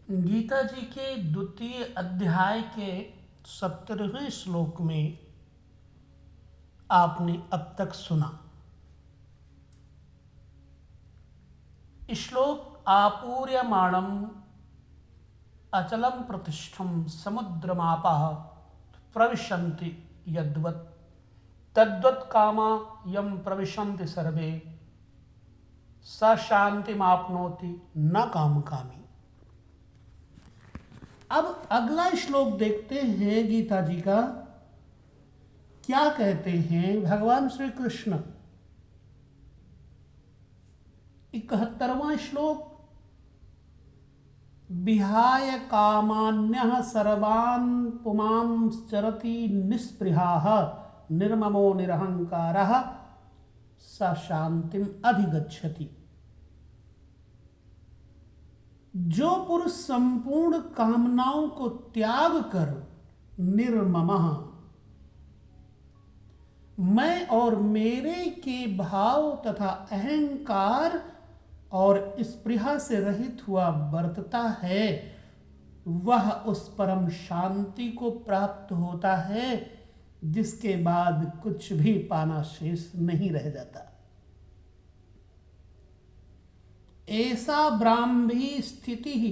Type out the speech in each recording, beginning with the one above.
गीता जी के द्वितीय अध्याय के 17वें श्लोक में आपने अब तक सुना। श्लोक आपूर्यमाणम अचलम प्रतिष्ठम समुद्रमापः प्रविशन्ति यद्वत् तद्वत् कामा यम प्रविशन्ति सर्वे स शांतिमाप्नोति न कामकामी। अब अगला श्लोक देखते हैं गीता जी का क्या कहते हैं भगवान श्री कृष्ण। 71वां श्लोक, विहाय कामान्यः सर्वान् पुमांश्चरति निःस्पृहाः निर्ममो निरहंकारः स शांतिम अधिगच्छति। जो पुरुष संपूर्ण कामनाओं को त्याग कर निर्ममः, मैं और मेरे के भाव तथा अहंकार और स्पृहा से रहित हुआ बरतता है, वह उस परम शांति को प्राप्त होता है जिसके बाद कुछ भी पाना शेष नहीं रह जाता। ऐसा ब्राह्मी स्थिति ही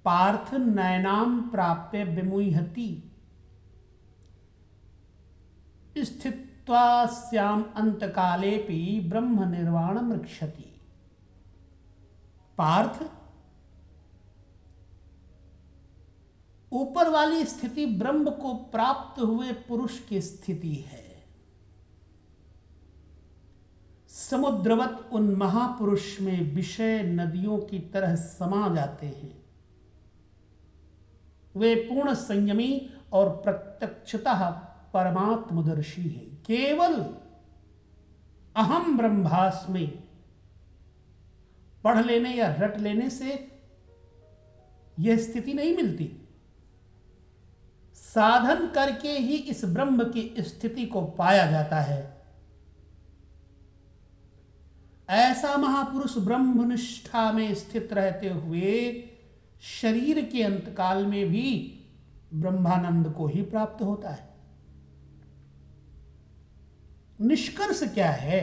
पार्थ नैनाम प्राप्य विमुह्यति स्थित्वास्याम अंतकालेपि ब्रह्म निर्वाण मृक्षति। पार्थ, ऊपर वाली स्थिति ब्रह्म को प्राप्त हुए पुरुष की स्थिति है। समुद्रवत उन महापुरुष में विषय नदियों की तरह समा जाते हैं। वे पूर्ण संयमी और प्रत्यक्षतः परमात्मदर्शी हैं। केवल अहम ब्रह्मास्मि पढ़ लेने या रट लेने से यह स्थिति नहीं मिलती। साधन करके ही इस ब्रह्म की स्थिति को पाया जाता है। ऐसा महापुरुष ब्रह्मनिष्ठा में स्थित रहते हुए शरीर के अंतकाल में भी ब्रह्मानंद को ही प्राप्त होता है। निष्कर्ष क्या है?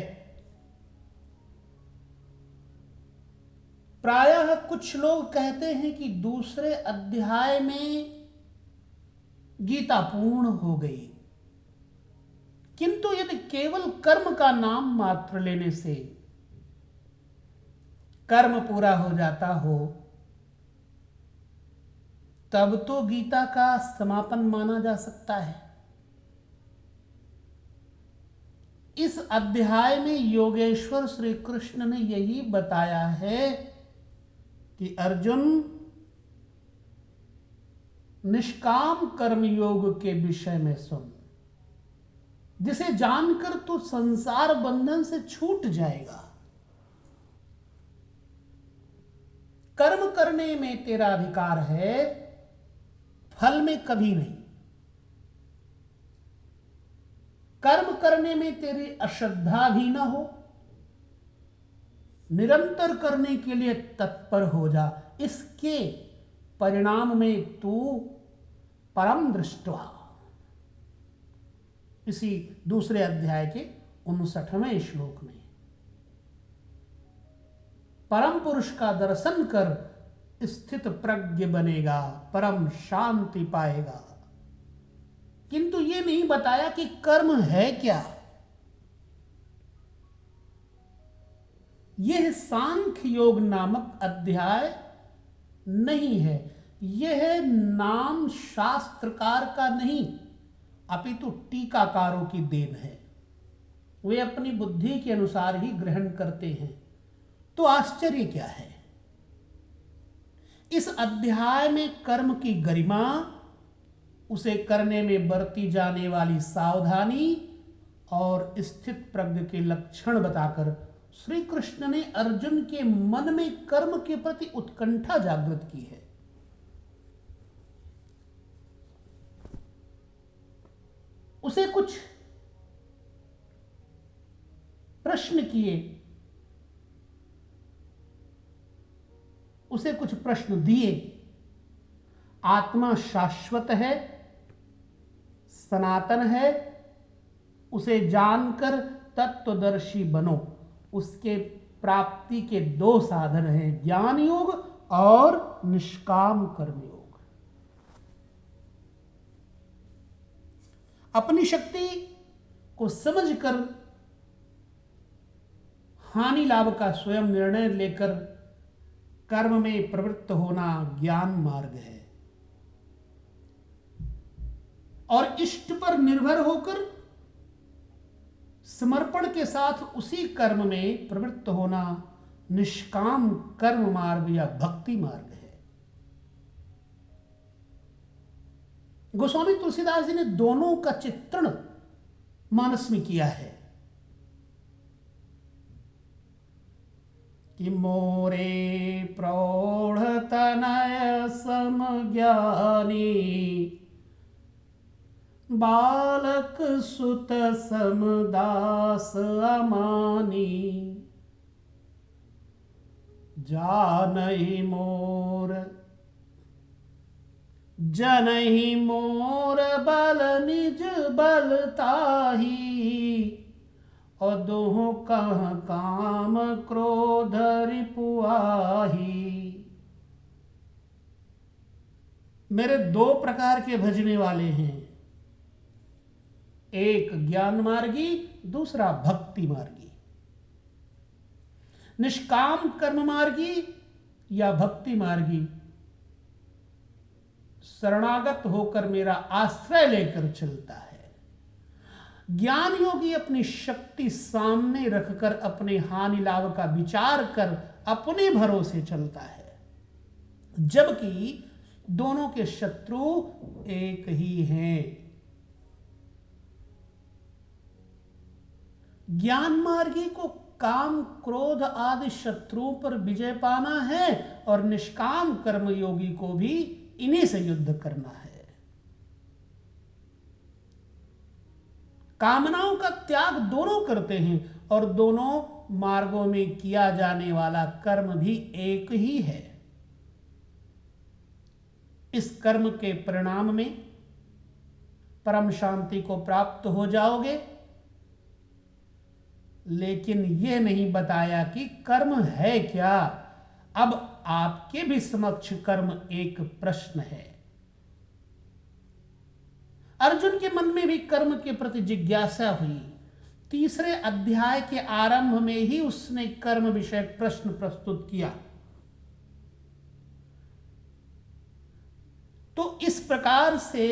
प्रायः कुछ लोग कहते हैं कि दूसरे अध्याय में गीता पूर्ण हो गई, किंतु यदि केवल कर्म का नाम मात्र लेने से कर्म पूरा हो जाता हो तब तो गीता का समापन माना जा सकता है। इस अध्याय में योगेश्वर श्री कृष्ण ने यही बताया है कि अर्जुन, निष्काम कर्म योग के विषय में सुन, जिसे जानकर तू संसार बंधन से छूट जाएगा। कर्म करने में तेरा अधिकार है, फल में कभी नहीं। कर्म करने में तेरी अश्रद्धा भी ना हो, निरंतर करने के लिए तत्पर हो जा। इसके परिणाम में तू परम दृष्टवा, इसी दूसरे अध्याय के 59वें श्लोक में, परम पुरुष का दर्शन कर स्थित प्रज्ञ बनेगा, परम शांति पाएगा। किंतु ये नहीं बताया कि कर्म है क्या। यह सांख्य योग नामक अध्याय नहीं है। यह नाम शास्त्रकार का नहीं, अपितु टीकाकारों की देन है। वे अपनी बुद्धि के अनुसार ही ग्रहण करते हैं। तो आश्चर्य क्या है? इस अध्याय में कर्म की गरिमा, उसे करने में बरती जाने वाली सावधानी और स्थित प्रज्ञ के लक्षण बताकर श्री कृष्ण ने अर्जुन के मन में कर्म के प्रति उत्कंठा जागृत की है। उसे कुछ प्रश्न किए, उसे कुछ प्रश्न दिए। आत्मा शाश्वत है, सनातन है, उसे जानकर तत्वदर्शी बनो। उसके प्राप्ति के दो साधन हैं, ज्ञान योग और निष्काम कर्म योग। अपनी शक्ति को समझकर हानि लाभ का स्वयं निर्णय लेकर कर्म में प्रवृत्त होना ज्ञान मार्ग है। और इष्ट पर निर्भर होकर समर्पण के साथ उसी कर्म में प्रवृत्त होना निष्काम कर्म मार्ग या भक्ति मार्ग है। गोस्वामी तुलसीदास जी ने दोनों का चित्रण मानस में किया है कि मोरे प्रौढ़ तनय समज्ञानी, बालक सुत समदास अमानी, जानहि मोर जनहि मोर बल निज बलताही, और दोहों कह काम क्रोध रिपुआही। मेरे दो प्रकार के भजने वाले हैं, एक ज्ञान मार्गी, दूसरा भक्ति मार्गी। निष्काम कर्म मार्गी या भक्ति मार्गी शरणागत होकर मेरा आश्रय लेकर चलता है। ज्ञान योगी अपनी शक्ति सामने रखकर अपने हानि लाभ का विचार कर अपने भरोसे चलता है, जबकि दोनों के शत्रु एक ही हैं। ज्ञान मार्गी को काम क्रोध आदि शत्रुओं पर विजय पाना है और निष्काम कर्म योगी को भी इन्हीं से युद्ध करना है। कामनाओं का त्याग दोनों करते हैं और दोनों मार्गों में किया जाने वाला कर्म भी एक ही है। इस कर्म के परिणाम में परम शांति को प्राप्त हो जाओगे, लेकिन यह नहीं बताया कि कर्म है क्या। अब आपके भी समक्ष कर्म एक प्रश्न है। अर्जुन के मन में भी कर्म के प्रति जिज्ञासा हुई। तीसरे अध्याय के आरंभ में ही उसने कर्म विषयक प्रश्न प्रस्तुत किया। तो इस प्रकार से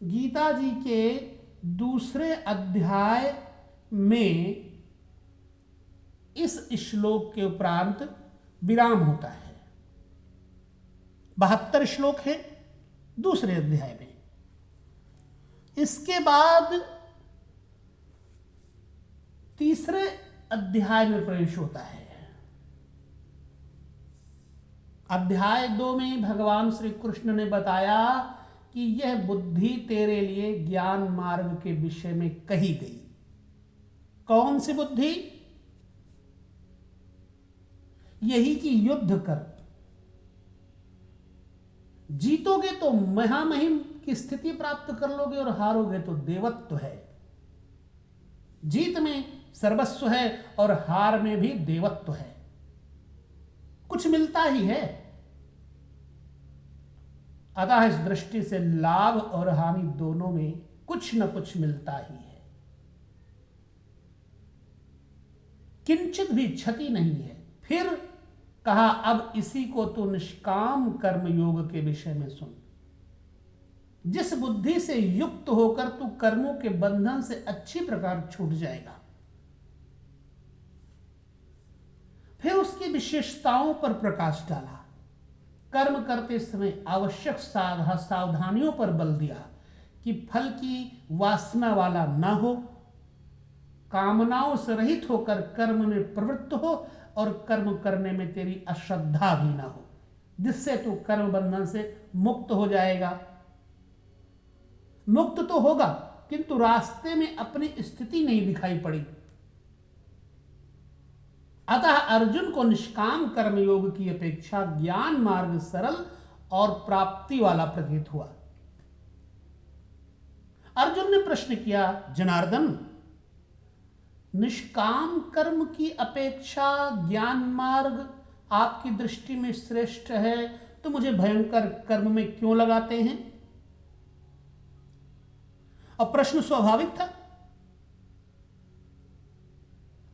गीता जी के दूसरे अध्याय में इस श्लोक के उपरांत विराम होता है। 72 श्लोक है दूसरे अध्याय में। इसके बाद तीसरे अध्याय में प्रवेश होता है। अध्याय 2 में भगवान श्री कृष्ण ने बताया कि यह बुद्धि तेरे लिए ज्ञान मार्ग के विषय में कही गई। कौन सी बुद्धि? यही कि युद्ध कर, जीतोगे तो महामहिम की स्थिति प्राप्त कर लोगे और हारोगे तो देवत्व है। जीत में सर्वस्व है और हार में भी देवत्व है। कुछ मिलता ही है। अतः इस दृष्टि से लाभ और हानि दोनों में कुछ न कुछ मिलता ही है। किंचित भी क्षति नहीं है। फिर कहा, अब इसी को तू निष्काम कर्म योग के विषय में सुन। जिस बुद्धि से युक्त होकर तू कर्मों के बंधन से अच्छी प्रकार छूट जाएगा। फिर उसकी विशेषताओं पर प्रकाश डाला। कर्म करते समय आवश्यक सावधानियों पर बल दिया कि फल की वासना वाला न हो, कामनाओं से रहित होकर कर्म में प्रवृत्त हो और कर्म करने में तेरी अश्रद्धा भी ना हो, जिससे तू कर्म बंधन से मुक्त हो जाएगा। मुक्त तो होगा, किंतु रास्ते में अपनी स्थिति नहीं दिखाई पड़ी। अतः अर्जुन को निष्काम कर्मयोग की अपेक्षा ज्ञान मार्ग सरल और प्राप्ति वाला प्रतीत हुआ। अर्जुन ने प्रश्न किया, जनार्दन, निष्काम कर्म की अपेक्षा ज्ञान मार्ग आपकी दृष्टि में श्रेष्ठ है, तो मुझे भयंकर कर्म में क्यों लगाते हैं? और प्रश्न स्वाभाविक था।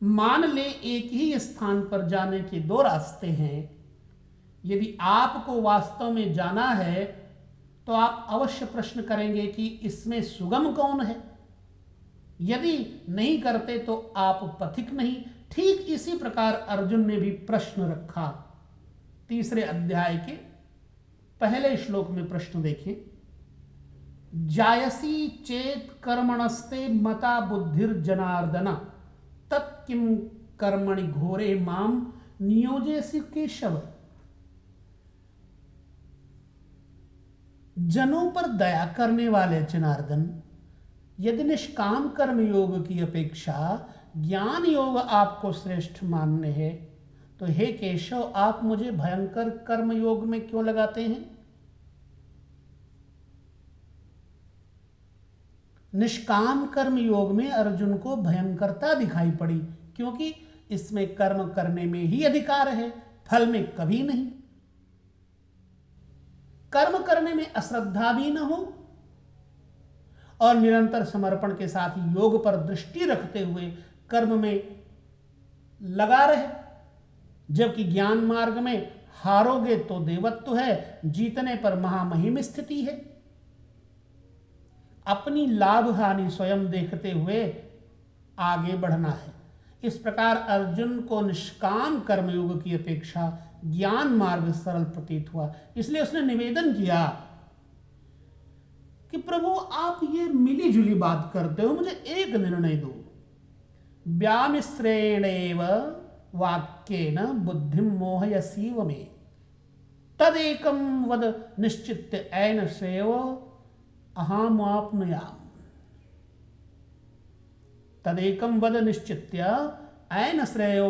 मान ले एक ही स्थान पर जाने के दो रास्ते हैं। यदि आपको वास्तव में जाना है तो आप अवश्य प्रश्न करेंगे कि इसमें सुगम कौन है। यदि नहीं करते तो आप पथिक नहीं। ठीक इसी प्रकार अर्जुन ने भी प्रश्न रखा। तीसरे अध्याय के पहले श्लोक में प्रश्न देखें। जायसी चेत कर्मणस्ते मता बुद्धिर जनार्दन तत्किम कर्मणि घोरे माम नियोजेसि केशव। जनों पर दया करने वाले जनार्दन, यदि निष्काम कर्म योग की अपेक्षा ज्ञान योग आपको श्रेष्ठ मानने हैं, तो हे केशव, आप मुझे भयंकर कर्म योग में क्यों लगाते हैं? निष्काम कर्म योग में अर्जुन को भयंकरता दिखाई पड़ी, क्योंकि इसमें कर्म करने में ही अधिकार है, फल में कभी नहीं। कर्म करने में अश्रद्धा भी न हो और निरंतर समर्पण के साथ योग पर दृष्टि रखते हुए कर्म में लगा रहे। जबकि ज्ञान मार्ग में हारोगे तो देवत्व है, जीतने पर महामहिम स्थिति है। अपनी लाभ हानि स्वयं देखते हुए आगे बढ़ना है। इस प्रकार अर्जुन को निष्काम कर्मयोग की अपेक्षा ज्ञान मार्ग सरल प्रतीत हुआ। इसलिए उसने निवेदन किया कि प्रभु, आप ये मिली जुली बात करते हो, मुझे एक निर्णय दो। व्यामिश्रेणेव वाक्येन बुद्धिं मोहयसीव मे तदेकं वद निश्चित्य ऐन श्रेयो अहमाप्नुयाम्। तदेकं वद निश्चित्य ऐन श्रेयो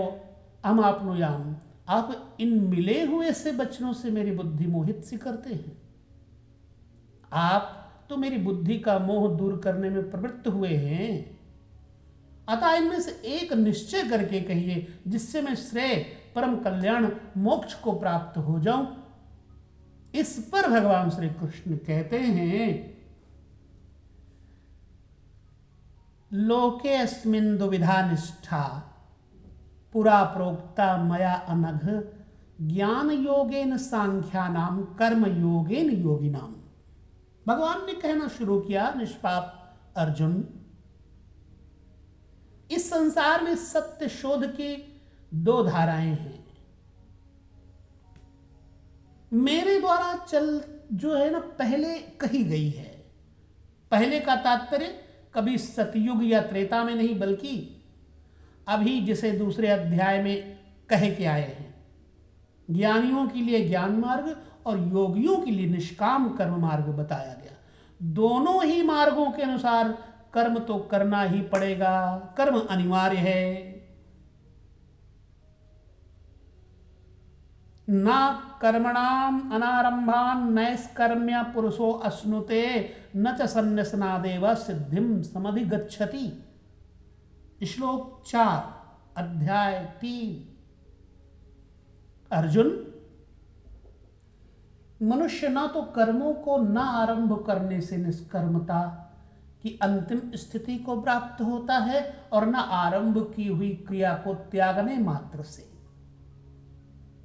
अहमाप्नुयाम्। आप इन मिले हुए से वचनों से मेरी बुद्धि मोहित सी करते हैं। आप तो मेरी बुद्धि का मोह दूर करने में प्रवृत्त हुए हैं। अतः इनमें से एक निश्चय करके कहिए, जिससे मैं श्रेय, परम कल्याण, मोक्ष को प्राप्त हो जाऊं। इस पर भगवान श्री कृष्ण कहते हैं, लोके अस्मिन् दुविधा निष्ठा पुरा प्रोक्ता मया अनघ ज्ञान योगेन सांख्यानाम कर्म योगेन योगिनाम। भगवान ने कहना शुरू किया, निष्पाप अर्जुन, इस संसार में सत्य शोध की दो धाराएं हैं। मेरे द्वारा जो है ना, पहले कही गई है। पहले का तात्पर्य कभी सतयुग या त्रेता में नहीं, बल्कि अभी जिसे दूसरे अध्याय में कह के आए हैं। ज्ञानियों के लिए ज्ञान मार्ग और योगियों के लिए निष्काम कर्म मार्ग बताया गया। दोनों ही मार्गों के अनुसार कर्म तो करना ही पड़ेगा, कर्म अनिवार्य है। न कर्मणाम अनारंभान नैष्कर्म्य पुरुषो अश्नुते न च सन्न्यसनादेव सिद्धिम समधिगच्छति। श्लोक 4 अध्याय 3। अर्जुन, मनुष्य न तो कर्मों को न आरंभ करने से निष्कर्मता की अंतिम स्थिति को प्राप्त होता है और न आरंभ की हुई क्रिया को त्यागने मात्र से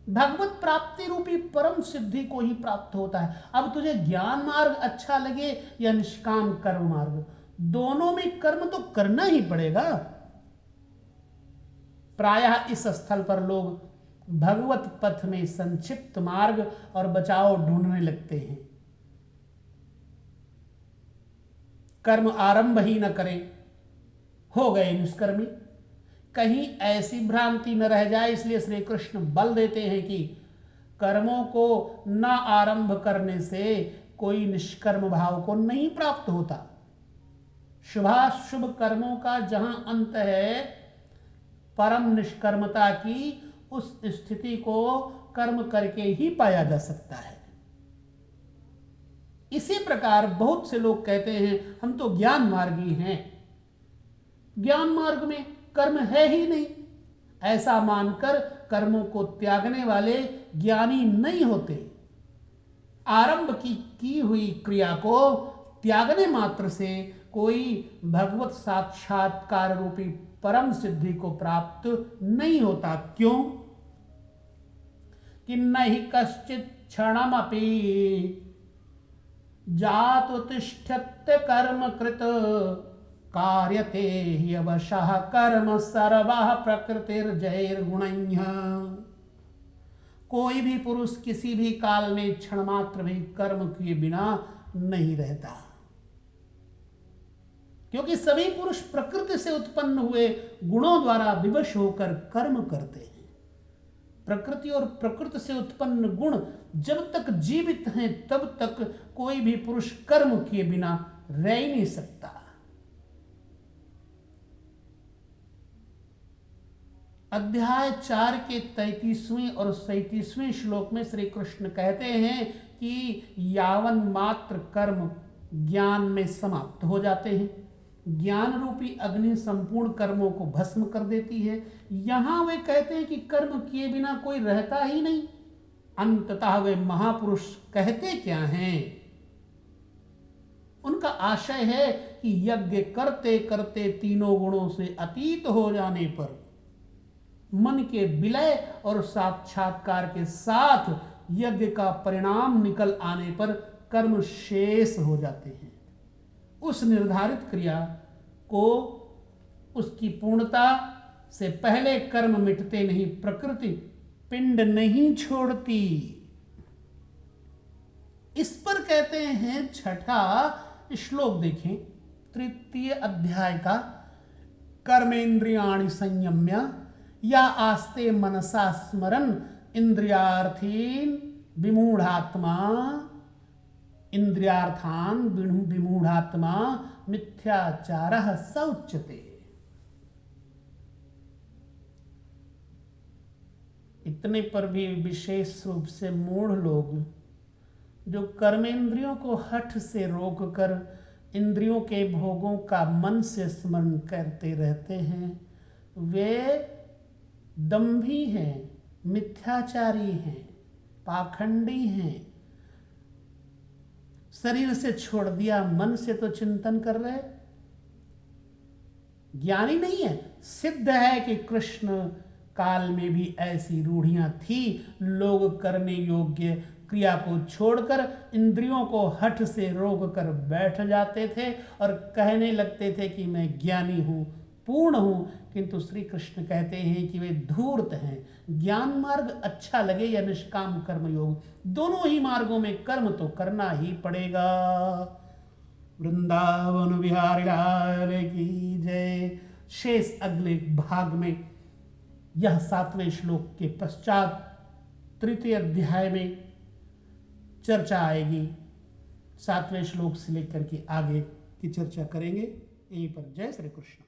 भगवत प्राप्ति रूपी परम सिद्धि को ही प्राप्त होता है। अब तुझे ज्ञान मार्ग अच्छा लगे या निष्काम कर्म मार्ग, दोनों में कर्म तो करना ही पड़ेगा। प्रायः इस स्थल पर लोग भगवत पथ में संक्षिप्त मार्ग और बचाव ढूंढने लगते हैं। कर्म आरंभ ही न करें, हो गए निष्कर्मी। कहीं ऐसी भ्रांति न रह जाए, इसलिए श्री कृष्ण बल देते हैं कि कर्मों को न आरंभ करने से कोई निष्कर्म भाव को नहीं प्राप्त होता। शुभाशुभ कर्मों का जहां अंत है, परम निष्कर्मता की उस स्थिति को कर्म करके ही पाया जा सकता है। इसी प्रकार बहुत से लोग कहते हैं हम तो ज्ञान मार्गी हैं, ज्ञान मार्ग में कर्म है ही नहीं। ऐसा मानकर कर्मों को त्यागने वाले ज्ञानी नहीं होते। आरंभ की हुई क्रिया को त्यागने मात्र से कोई भगवत साक्षात्कार रूपी परम सिद्धि को प्राप्त नहीं होता। क्यों कि नहीं कश्चित क्षणमपि जातुतिष्ठत्य कर्म कृत कार्यते ह्यवशः कर्म सर्वः प्रकृतिर्जैर्गुणैः। कोई भी पुरुष किसी भी काल में क्षण मात्र भी कर्म किए बिना नहीं रहता, क्योंकि सभी पुरुष प्रकृति से उत्पन्न हुए गुणों द्वारा विवश होकर कर्म करते हैं। प्रकृति और प्रकृति से उत्पन्न गुण जब तक जीवित हैं तब तक कोई भी पुरुष कर्म किए बिना रह ही नहीं सकता। अध्याय 4 के 33वें और 37वें श्लोक में श्री कृष्ण कहते हैं कि यावन मात्र कर्म ज्ञान में समाप्त हो जाते हैं। ज्ञान रूपी अग्नि संपूर्ण कर्मों को भस्म कर देती है। यहां वे कहते हैं कि कर्म किए बिना कोई रहता ही नहीं। अंततः वे महापुरुष कहते क्या हैं? उनका आशय है कि यज्ञ करते करते तीनों गुणों से अतीत हो जाने पर, मन के विलय और साक्षात्कार के साथ यज्ञ का परिणाम निकल आने पर कर्म शेष हो जाते हैं। उस निर्धारित क्रिया को उसकी पूर्णता से पहले कर्म मिटते नहीं, प्रकृति पिंड नहीं छोड़ती। इस पर कहते हैं 6ठा श्लोक देखें, 3 अध्याय का। कर्मेन्द्रियाणि संयम्य या आस्ते मनसा स्मरन इंद्रियार्थीन विमूढ़ात्मा इंद्रियार्थान विमूढ़ात्मा मिथ्याचारः स उच्यते। इतने पर भी विशेष रूप से मूढ़ लोग जो कर्मेंद्रियों को हठ से रोककर इंद्रियों के भोगों का मन से स्मरण करते रहते हैं, वे दंभी हैं, मिथ्याचारी हैं, पाखंडी हैं। शरीर से छोड़ दिया, मन से तो चिंतन कर रहे, ज्ञानी नहीं है। सिद्ध है कि कृष्ण काल में भी ऐसी रूढ़ियां थी। लोग करने योग्य क्रिया को छोड़कर इंद्रियों को हठ से रोक कर बैठ जाते थे और कहने लगते थे कि मैं ज्ञानी हूं, पूर्ण हूं। किंतु श्री कृष्ण कहते हैं कि वे धूर्त हैं। ज्ञान मार्ग अच्छा लगे या निष्काम कर्म योग, दोनों ही मार्गों में कर्म तो करना ही पड़ेगा। वृंदावन बिहारी लाल की जय। शेष अगले भाग में, यह 7वें श्लोक के पश्चात 3 अध्याय में चर्चा आएगी। 7वें श्लोक से लेकर के आगे की चर्चा करेंगे। यहीं पर जय श्री कृष्ण।